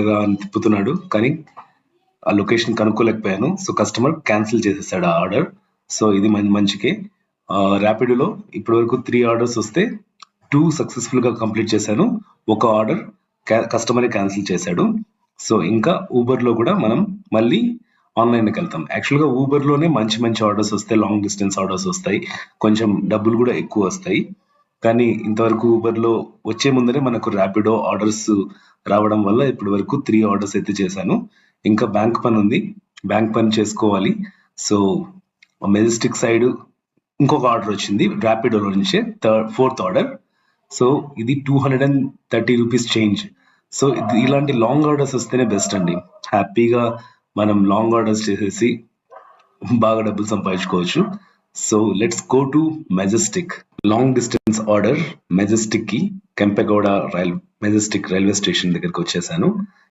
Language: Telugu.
అని తిప్పుతున్నాడు, కానీ ఆ లొకేషన్ కనుక్కోలేకపోయాను. సో కస్టమర్ క్యాన్సిల్ చేసేసాడు ఆ ఆర్డర్. సో ఇది మంచికే. ర్యాపిడోలో ఇప్పటి వరకు 3 ఆర్డర్స్ వస్తే 2 సక్సెస్ఫుల్ గా కంప్లీట్ చేశాను. ఒక ఆర్డర్ కస్టమరే క్యాన్సిల్ చేశాడు. సో ఇంకా ఊబర్ లో కూడా మనం మళ్ళీ ఆన్లైన్కి వెళ్తాం. యాక్చువల్గా ఊబర్ లోనే మంచి ఆర్డర్స్ వస్తాయి, లాంగ్ డిస్టెన్స్ ఆర్డర్స్ వస్తాయి, కొంచెం డబ్బులు కూడా ఎక్కువ వస్తాయి. కానీ ఇంతవరకు ఊబర్ లో వచ్చే ముందరే మనకు ర్యాపిడో ఆర్డర్స్ రావడం వల్ల ఇప్పటి వరకు 3 ఆర్డర్స్ అయితే చేశాను. ఇంకా బ్యాంక్ పని ఉంది, బ్యాంక్ పని చేసుకోవాలి. సో మెజెస్టిక్ సైడ్ ఇంకొక ఆర్డర్ వచ్చింది ర్యాపిడోలో నుంచే, 4th ఆర్డర్. సో ఇది 230 రూపీస్ చేంజ్. సో ఇలాంటి లాంగ్ ఆర్డర్స్ వస్తేనే బెస్ట్ అండి. హ్యాపీగా మనం లాంగ్ ఆర్డర్స్ చేసేసి బాగా డబ్బులు సంపాదించుకోవచ్చు. So let's go to Majestic. Long distance order Majestic కి కెంపెగౌడ మెజెస్టిక్ రైల్వే స్టేషన్ దగ్గరికి వచ్చేసాను.